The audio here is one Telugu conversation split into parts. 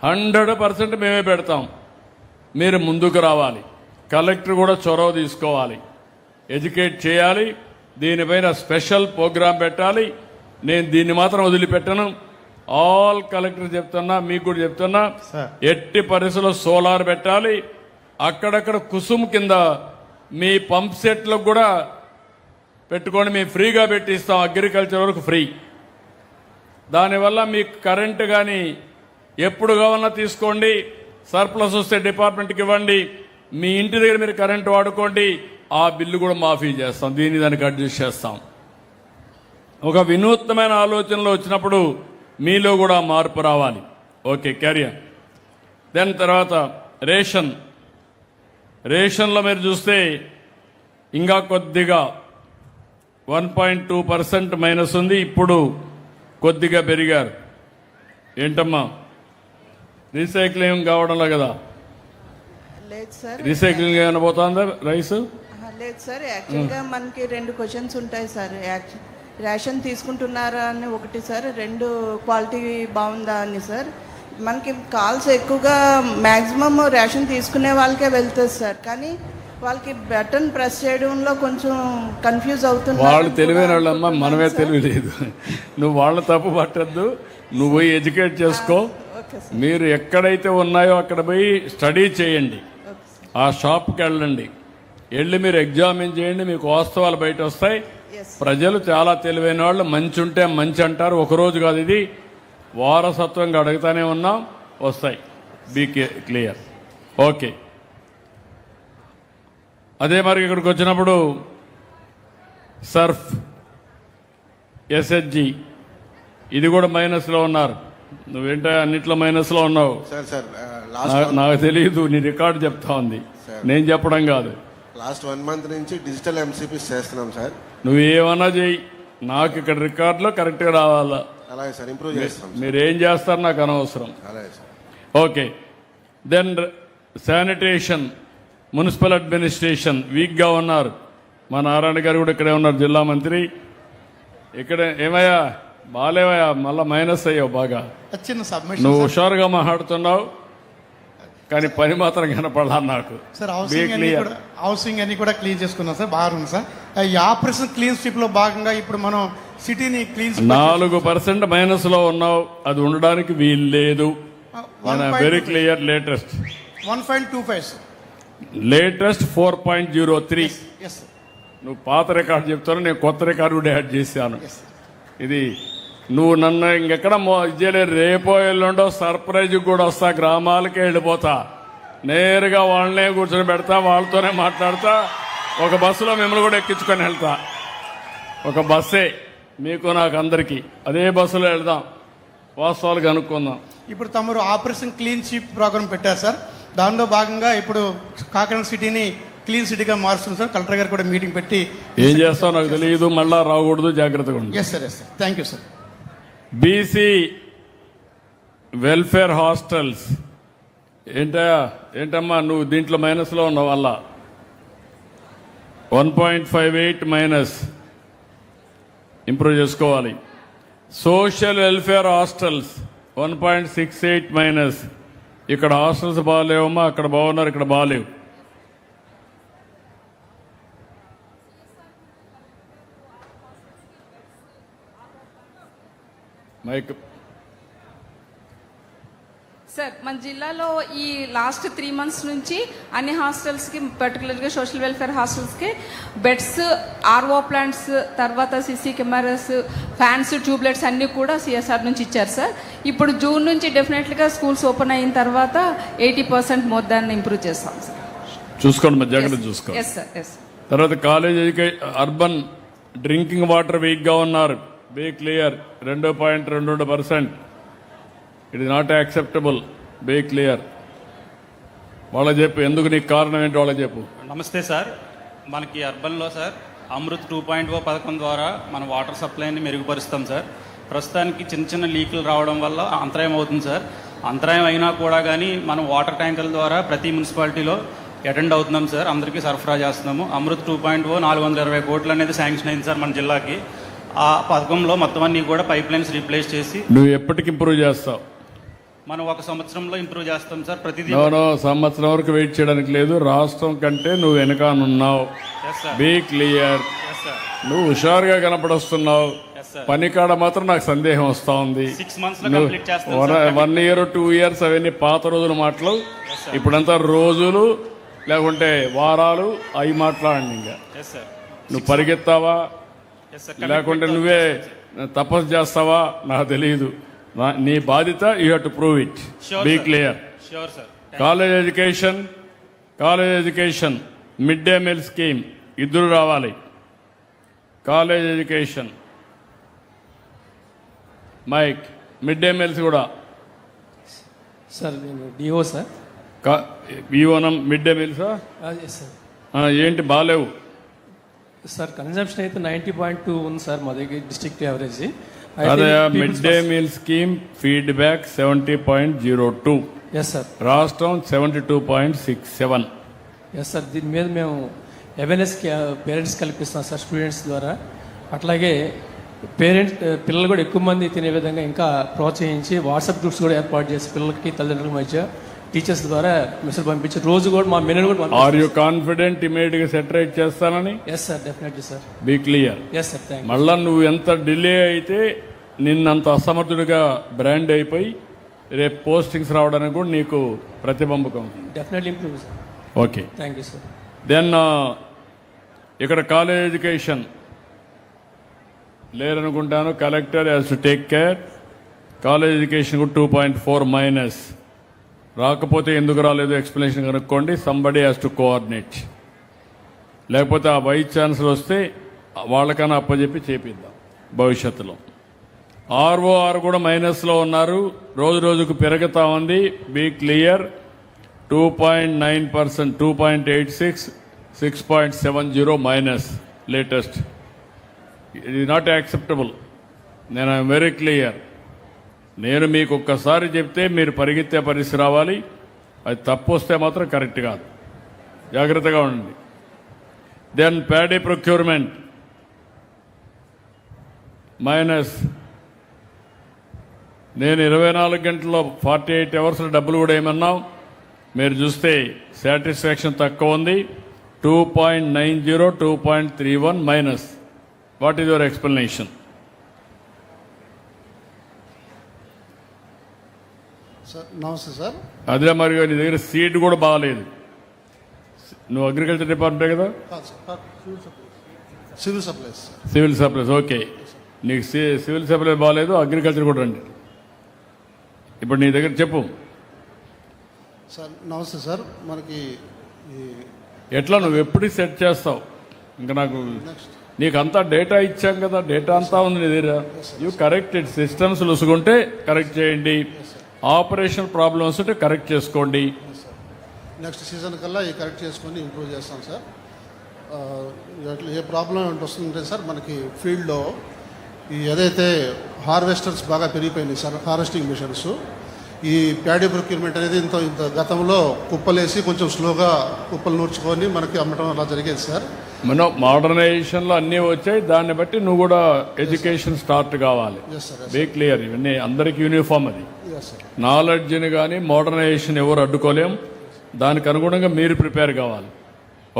100% మేమే పెడతాం. మీరు ముందుకు రావాలి. కలెక్టర్ కూడా చొరవ తీసుకోవాలి, ఎడ్యుకేట్ చేయాలి. దీనిపైన స్పెషల్ ప్రోగ్రాం పెట్టాలి. నేను దీన్ని మాత్రం వదిలిపెట్టను. ఆల్ కలెక్టర్ చెప్తున్నా, మీకు కూడా చెప్తున్నా, ఎట్టి పరిస్థితుల్లో సోలార్ పెట్టాలి. అక్కడక్కడ కుసుమ్ కింద మీ పంప్ సెట్లకు కూడా పెట్టుకొని మేము ఫ్రీగా పెట్టిస్తాం. అగ్రికల్చర్ వరకు ఫ్రీ. దానివల్ల మీకు కరెంటు కానీ ఎప్పుడు కావాలన్నా తీసుకోండి. సర్ప్లస్ వస్తే డిపార్ట్మెంట్కి ఇవ్వండి. మీ ఇంటి దగ్గర మీరు కరెంటు వాడుకోండి. ఆ బిల్లు కూడా మాఫీ చేస్తాం. దీన్ని దానికి అడ్జస్ట్ చేస్తాం. ఒక వినూత్నమైన ఆలోచనలు వచ్చినప్పుడు మీలో కూడా మార్పు రావాలి. Okay, carrier. దెన్ తర్వాత రేషన్లో మీరు చూస్తే ఇంకా కొద్దిగా 1.2% మైనస్ ఉంది. ఇప్పుడు కొద్దిగా పెరిగారు. ఏంటమ్మా, రీసైక్లింగ్ కావడంలో కదా? లేదు సార్. రీసైక్లింగ్ ఏమైనా పోతుందా రైస్? లేదు సార్. యాక్చువల్గా మనకి 2 క్వశ్చన్స్ ఉంటాయి సార్. రేషన్ తీసుకుంటున్నారా అని ఒకటి సార్, 2 క్వాలిటీ బాగుందా అని సార్. మనకి కాల్స్ ఎక్కువగా మ్యాక్సిమం రేషన్ తీసుకునే వాళ్ళకే వెళ్తుంది సార్. కానీ వాళ్ళకి బటన్ ప్రెస్ చేయడంలో కొంచెం కన్ఫ్యూజ్ అవుతుంది. వాళ్ళు తెలివైన వాళ్ళమ్మా, మనమే తెలియలేదు. నువ్వు వాళ్ళ తప్పు పట్టద్దు. నువ్వు పోయి ఎడ్యుకేట్ చేసుకో. మీరు ఎక్కడైతే ఉన్నాయో అక్కడ పోయి స్టడీ చేయండి. ఆ షాప్కి వెళ్ళండి. వెళ్ళి మీరు ఎగ్జామిన్ చేయండి. మీకు వాస్తవాలు బయట వస్తాయి. ప్రజలు చాలా తెలివైన వాళ్ళు. మంచి ఉంటే మంచి అంటారు. ఒకరోజు కాదు, ఇది వారసత్వంగా అడుగుతానే ఉన్నాం. వస్తాయి. Be clear. ఓకే. అదే మరి ఇక్కడికి వచ్చినప్పుడు సర్ఫ్, ఎస్హెచ్జి ఇది కూడా మైనస్లో ఉన్నారు. నువ్వేంటో అన్నిట్లో మైనస్లో ఉన్నావు. నాకు తెలియదు, నీ రికార్డు చెప్తా ఉంది, నేను చెప్పడం కాదు. లాస్ట్ 1 మంత్ నుంచి డిజిటల్ ఎంసీపీస్ చేస్తున్నాం సార్. నువ్వు ఏమన్నా చెయ్యి, నాకు ఇక్కడ రికార్డులో కరెక్ట్గా రావాలా. అలాగే సార్, ఇంప్రూవ్ చేస్తాం. మీరేం చేస్తారు నాకు అనవసరం. అలాగే sir. Okay. Then sanitation, municipal administration వీక్గా ఉన్నారు. మా నారాయణ గారు కూడా ఇక్కడే ఉన్నారు, జిల్లా మంత్రి. ఇక్కడ ఏమయ్యా, బాలేవయ్యా, మళ్ళా మైనస్ అయ్యావు బాగా. నువ్వు హుషారుగా మాట్లాడుతున్నావు, కానీ పని మాత్రం కనపడాలి నాకు. సార్ హౌసింగ్ అన్ని కూడా క్లీన్ చేసుకున్నాం సార్, బాగుంది సార్. ఈ ఆపరేషన్ క్లీన్ స్వీప్ లో భాగంగా ఇప్పుడు మనం సిటీని క్లీన్ 4% మైనస్ లో ఉన్నావు. అది ఉండడానికి వీలు లేదు. Very clear. Latest 1.25 latest 4.03. నువ్వు పాత రికార్డు చెప్తాను, నేను కొత్త రికార్డు కూడా యాడ్ చేశాను. ఇది నువ్వు నన్ను ఇంకెక్కడ ఇచ్చేలేదు. రేపో ఎల్లుండో సర్ప్రైజ్ కూడా వస్తా, గ్రామాలకే వెళ్ళిపోతా. నేరుగా వాళ్ళనే కూర్చొని పెడతా, వాళ్ళతోనే మాట్లాడతా. ఒక బస్సులో మిమ్మల్ని కూడా ఎక్కించుకొని వెళ్తా. ఒక బస్సే మీకు నాకు అందరికీ, అదే బస్సులో వెళ్దాం, వాస్తవాలు కనుక్కుందాం. ఇప్పుడు తమరు ఆపరేషన్ క్లీన్ స్వీప్ ప్రోగ్రామ్ పెట్టారు సార్. దానిలో భాగంగా ఇప్పుడు కాకినాడ సిటీని క్లీన్ సిటీగా మారుస్తుంది సార్. కలెక్టర్ గారు కూడా మీటింగ్ పెట్టి ఏం చేస్తావు నాకు తెలియదు, మళ్ళా రాకూడదు, జాగ్రత్తగా ఉండు. Yes sir, yes sir. Thank you sir. BC welfare hostels ఏంటమ్మా, నువ్వు దీంట్లో మైనస్లో ఉన్నావు. వల్ల 1.58 మైనస్, ఇంప్రూవ్ చేసుకోవాలి. Social welfare hostels 1.68 minus. ఇక్కడ హాస్టల్స్ బాగాలేవమ్మా, అక్కడ బాగున్నారు, ఇక్కడ బాగాలేవు. మైక్ సార్, మన జిల్లాలో ఈ లాస్ట్ 3 మంత్స్ నుంచి అన్ని హాస్టల్స్కి, పర్టికులర్గా సోషల్ వెల్ఫేర్ హాస్టల్స్కి బెడ్స్, ఆర్ఓ ప్లాంట్స్, తర్వాత సీసీ కెమెరాస్, ఫ్యాన్స్, ట్యూబ్లైట్స్ అన్నీ కూడా సిఎస్ఆర్ నుంచి ఇచ్చారు సార్. ఇప్పుడు జూన్ నుంచి డెఫినెట్లీగా స్కూల్స్ ఓపెన్ అయిన తర్వాత 80% మోర్ దాన్ని ఇంప్రూవ్ చేస్తాం సార్. చూసుకోండి, మా జాగ్రత్త చూసుకోండి. Yes sir, yes. తర్వాత కాలేజ్ అర్బన్ డ్రింకింగ్ వాటర్ వీక్గా ఉన్నారు. Be clear. 2.22%. It is not acceptable. Be clear. వాళ్ళకి చెప్పు, ఎందుకు నీకు కారణం ఏంటి వాళ్ళకి చెప్పు. నమస్తే సార్. మనకి అర్బన్లో సార్ అమృత్ 2.0 పథకం ద్వారా మన వాటర్ సప్లైని మెరుగుపరుస్తాం సార్. ప్రస్తుతానికి చిన్న చిన్న లీకులు రావడం వల్ల అంతరాయం అవుతుంది సార్. అంతరాయం అయినా కూడా కానీ మనం వాటర్ ట్యాంకర్ల ద్వారా ప్రతి మున్సిపాలిటీలో అటెండ్ అవుతున్నాం సార్. అందరికీ సరఫరా చేస్తున్నాము. అమృత్ 2.0 420 కోట్లు అనేది శాంక్షన్ అయింది సార్ మన జిల్లాకి. ఆ పథకంలో మొత్తం అన్ని కూడా పైప్ లైన్స్ రీప్లేస్ చేసి. నువ్వు ఎప్పటికి ఇంప్రూవ్ చేస్తావు? మనం ఒక సంవత్సరంలో ఇంప్రూవ్ చేస్తాం సార్. ప్రతిదీ నో సంవత్సరం వరకు వెయిట్ చేయడానికి లేదు. రాష్ట్రం కంటే నువ్వు వెనకానున్నావు. Yes sir, be clear. Yes sir, నువ్వు హుషారుగా కనపడొస్తున్నావు. Yes sir. పనికాడ మాత్రం నాకు సందేహం వస్తా ఉంది. 6 months లో కంప్లీట్ చేస్తాం సార్. 1 year 2 years అవన్నీ పాత రోజుల మాటలు. ఇప్పుడంతా రోజులు లేకుంటే వారాలు అవి మాట్లాడండి. ఇంకా ఎస్ సార్, నువ్వు పరిగెత్తావా ఎస్ సార్. లేకుంటే నువ్వే తపస్సు చేస్తావా నాకు తెలియదు. నీ బాధ్యత you have to prove it. Be clear. Sure sir. College education mid day meal scheme ఇద్దరు రావాలి. College education mike mid day meals కూడా సార్ నేను డిఓ సార్. ఈవనం మిడ్ డే మీల్సా ఎస్ సార్. ఏంటి బాలేవు సార్ కన్జంప్షన్ అయితే 90.2 ఉంది సార్ మా దగ్గర డిస్ట్రిక్ట్ యావరేజ్. అదే mid day meal scheme feedback 70.02. Yes sir. రాష్ట్రం 72.67. Yes sir. దీని మీద మేము అవేర్నెస్ పేరెంట్స్ కల్పిస్తాం సార్ స్టూడెంట్స్ ద్వారా. అట్లాగే పిల్లలు కూడా ఎక్కువ మంది తినే విధంగా ఇంకా ప్రోత్సహించి వాట్సాప్ గ్రూప్స్ కూడా ఏర్పాటు చేసి పిల్లలకి తల్లిదండ్రుల మధ్య టీచర్స్ ద్వారా మెసేజ్ పంపించి రోజు కూడా మా మెనూ కూడా ఆర్ యూ కాన్ఫిడెంట్ ఇమీడియట్ గా సెటరేట్ చేస్తానని? Yes sir, definitely sir. Be clear. Yes sir, thank you. మళ్ళా నువ్వు ఎంత డిలే అయితే నిన్నంత అసమర్థుడిగా బ్రాండ్ అయిపోయి రేపు పోస్టింగ్స్ రావడానికి కూడా నీకు ప్రతిబంబకం. Definitely improve sir. Okay, thank you sir. Then ఇక్కడ కాలేజ్ ఎడ్యుకేషన్ లేరనుకుంటాను. Collector has to take care. College education కూడా 2.4 మైనస్. రాకపోతే ఎందుకు రాలేదు ఎక్స్ప్లెనేషన్ కనుక్కోండి. Somebody has to coordinate. లేకపోతే ఆ వైస్ ఛాన్సలర్ వస్తే వాళ్ళకన్నా అప్పచెప్పి చేపిద్దాం భవిష్యత్తులో. ఆర్ఓఆర్ కూడా మైనస్లో ఉన్నారు. రోజు రోజుకు పెరుగుతా ఉంది. Be clear. 2.9%, 2.86, 6.70 minus latest. It is not acceptable. నేను ఐఎమ్ వెరీ క్లియర్. నేను మీకు ఒక్కసారి చెప్తే మీరు పరిగెత్తే పరిస్థితి రావాలి. అది తప్పు వస్తే మాత్రం కరెక్ట్ కాదు. జాగ్రత్తగా ఉండండి. Then paddy procurement minus. నేను 24 గంటల్లో 48 అవర్స్ డబ్బులు కూడా ఏమన్నాం. మీరు చూస్తే సాటిస్ఫాక్షన్ తక్కువ ఉంది. 2.90, 2.31 minus. What is your explanation? Sir నమస్తే సార్. అదే మరి నీ దగ్గర సీట్ కూడా బాగాలేదు. నువ్వు అగ్రికల్చర్ డిపార్ట్మెంటే కదా? Civil supplies sir. Civil supplies. Okay, నీకు సివిల్ సప్లైస్ బాగాలేదు, అగ్రికల్చర్ కూడా రండి. ఇప్పుడు నీ దగ్గర చెప్పు. సార్ నమస్తే సార్. మనకి ఎట్లా నువ్వు ఎప్పుడు సెట్ చేస్తావు? ఇంకా నాకు నీకు అంతా డేటా ఇచ్చాం కదా, డేటా అంతా ఉంది నీ దగ్గర. You corrected. సిస్టమ్స్ లొసుకుంటే కరెక్ట్ చేయండి. ఆపరేషన్ ప్రాబ్లమ్స్ ఉంటే కరెక్ట్ చేసుకోండి. నెక్స్ట్ సీజన్ కల్లా ఈ కరెక్ట్ చేసుకొని ఇంప్రూవ్ చేస్తాం సార్. ఏ ప్రాబ్లం వస్తుందంటే సార్ మనకి ఫీల్డ్లో ఈ ఏదైతే హార్వెస్టర్స్ బాగా పెరిగిపోయినాయి సార్, హార్వెస్టింగ్ మిషన్స్. ఈ ప్యాడీ ప్రొక్యూర్మెంట్ అనేది ఇంత గతంలో కుప్పలేసి కొంచెం స్లోగా కుప్పలు నూర్చుకొని మనకి అమ్మటం అలా జరిగేది సార్. మనం మోడర్నైజేషన్లో అన్నీ వచ్చాయి. దాన్ని బట్టి నువ్వు కూడా ఎడ్యుకేషన్ స్టార్ట్ కావాలి. Yes sir. Be clear. ఇవన్నీ అందరికి యూనిఫామ్. అది ఎస్ సార్. నాలెడ్జ్ని కానీ మోడర్నైజేషన్ ఎవరు అడ్డుకోలేం. దానికి అనుగుణంగా మీరు ప్రిపేర్ కావాలి.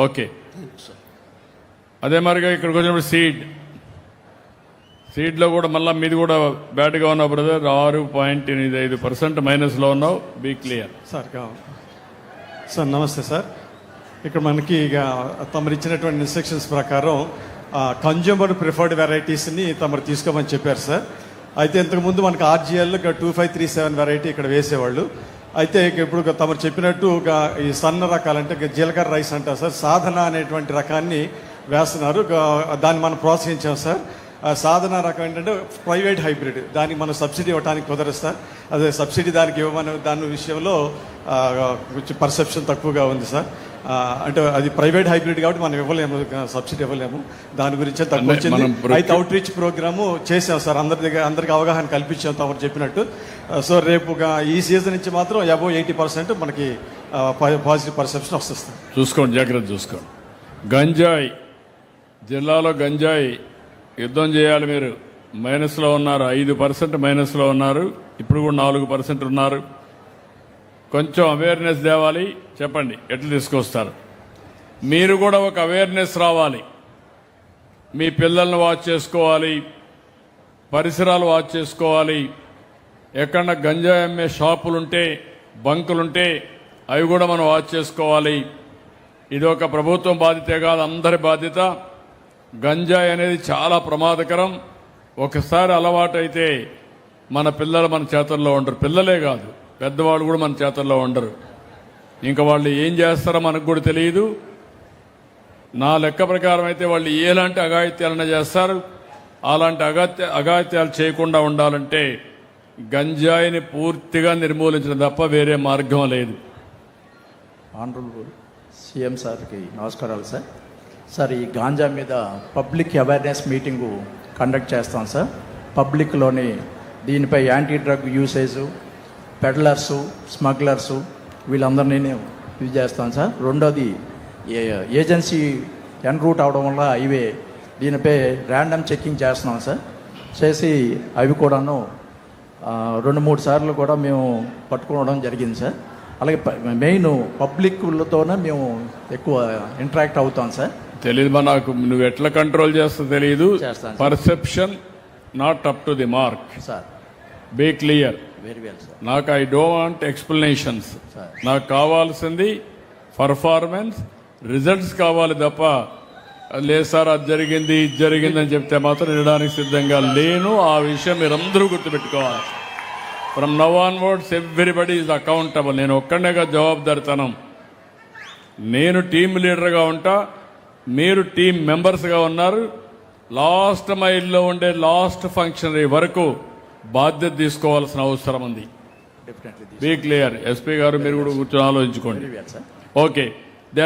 ఓకే, అదే మరిగా ఇక్కడికి వచ్చినప్పుడు సీడ్లో కూడా మళ్ళీ మీది కూడా బ్యాడ్గా ఉన్నావు బ్రదర్. 6.85% మైనస్లో ఉన్నావు. Be clear. సార్ నమస్తే సార్. ఇక్కడ మనకి ఇక తమరు ఇచ్చినటువంటి ఇన్స్ట్రక్షన్స్ ప్రకారం కన్జ్యూమర్ ప్రిఫర్డ్ వెరైటీస్ని తమరు తీసుకోమని చెప్పారు సార్. అయితే ఇంతకుముందు మనకి ఆర్జీఎల్ 2537 వెరైటీ ఇక్కడ వేసేవాళ్ళు. అయితే ఇప్పుడు తమరు చెప్పినట్టు ఈ సన్న రకాలంటే జీలకర్ర రైస్ అంటారు సార్, సాధన అనేటువంటి రకాన్ని వేస్తున్నారు. దాన్ని మనం ప్రోత్సహించాం సార్. సాధన రకం ఏంటంటే ప్రైవేట్ హైబ్రిడ్. దానికి మనం సబ్సిడీ ఇవ్వడానికి కుదరదు సార్. అదే సబ్సిడీ దానికి ఇవ్వమని దాని విషయంలో కొంచెం పర్సెప్షన్ తక్కువగా ఉంది సార్. అంటే అది ప్రైవేట్ హైబ్రిడ్ కాబట్టి మనం ఇవ్వలేము, సబ్సిడీ ఇవ్వలేము. దాని గురించే తక్కువ వచ్చింది. అయితే అవుట్ రీచ్ ప్రోగ్రాము చేసాం సార్. అందరికి అవగాహన కల్పించాం తమరు చెప్పినట్టు. సో రేపు ఈ సీజన్ నుంచి మాత్రం అబౌవ్ 80% మనకి పాజిటివ్ పర్సెప్షన్ వస్తుంది. చూసుకోండి, జాగ్రత్త చూసుకోండి. గంజాయి జిల్లాలో గంజాయి యుద్ధం చేయాలి. మీరు మైనస్లో ఉన్నారు. 5% మైనస్లో ఉన్నారు. ఇప్పుడు కూడా 4% ఉన్నారు. కొంచెం అవేర్నెస్ తేవాలి. చెప్పండి ఎట్లా తీసుకొస్తారు. మీరు కూడా ఒక అవేర్నెస్ రావాలి. మీ పిల్లల్ని వాచ్ చేసుకోవాలి, పరిసరాలు వాచ్ చేసుకోవాలి. ఎక్కడ గంజాయి అమ్మే షాపులుంటే, బంకులుంటే అవి కూడా మనం వాచ్ చేసుకోవాలి. ఇది ఒక ప్రభుత్వం బాధ్యతే కాదు, అందరి బాధ్యత. గంజాయి అనేది చాలా ప్రమాదకరం. ఒకసారి అలవాటైతే మన పిల్లలు మన చేతుల్లో ఉండరు. పిల్లలే కాదు, పెద్దవాళ్ళు కూడా మన చేతుల్లో ఉండరు. ఇంకా వాళ్ళు ఏం చేస్తారో మనకు కూడా తెలియదు. నా లెక్క ప్రకారం అయితే వాళ్ళు ఎలాంటి అఘాయిత్యాలన్నా చేస్తారు. అలాంటి అఘాయిత్యాలు చేయకుండా ఉండాలంటే గంజాయిని పూర్తిగా నిర్మూలించడం తప్ప వేరే మార్గం లేదు. ఆనరబుల్ సీఎం సార్కి నమస్కారాలు సార్. సార్, ఈ గాంజా మీద పబ్లిక్ అవేర్నెస్ మీటింగు కండక్ట్ చేస్తాం సార్. పబ్లిక్లోని దీనిపై యాంటీ డ్రగ్ యూసేజు, పెడ్లర్సు, స్మగ్లర్సు వీళ్ళందరినీ ఇది చేస్తాం సార్. రెండోది ఏజెన్సీ ఎన్ రూట్ అవడం వల్ల హైవే దీనిపై ర్యాండమ్ చెక్కింగ్ చేస్తున్నాం సార్. చేసి అవి కూడాను 2-3 సార్లు కూడా మేము పట్టుకోవడం జరిగింది సార్. అలాగే మెయిన్ పబ్లిక్లతోనే మేము ఎక్కువ ఇంటరాక్ట్ అవుతాం సార్. తెలియదు నాకు, నువ్వు ఎట్లా కంట్రోల్ చేస్తా తెలియదు. చేస్తాను. Perception not up to the mark sir. Be clear. Very well sir. నాకు I don't want explanations. Sir. నాకు కావాల్సింది పర్ఫార్మెన్స్, రిజల్ట్స్ కావాలి తప్ప లేదు సార్ అది జరిగింది ఇది జరిగింది అని చెప్తే మాత్రం వినడానికి సిద్ధంగా లేను. ఆ విషయం మీరందరూ గుర్తుపెట్టుకోవాలి. From now onwards everybody is accountable. నేను ఒక్కడేగా జవాబుదారితనం. నేను టీమ్ లీడర్గా ఉంటా, మీరు టీం మెంబర్స్గా ఉన్నారు. లాస్ట్ మైల్లో ఉండే లాస్ట్ ఫంక్షనరీ వరకు బాధ్యత తీసుకోవాల్సిన అవసరం ఉంది. Definitely be clear. ఎస్పీ గారు మీరు కూడా కూర్చొని ఆలోచించుకోండి. సార్. ఓకే,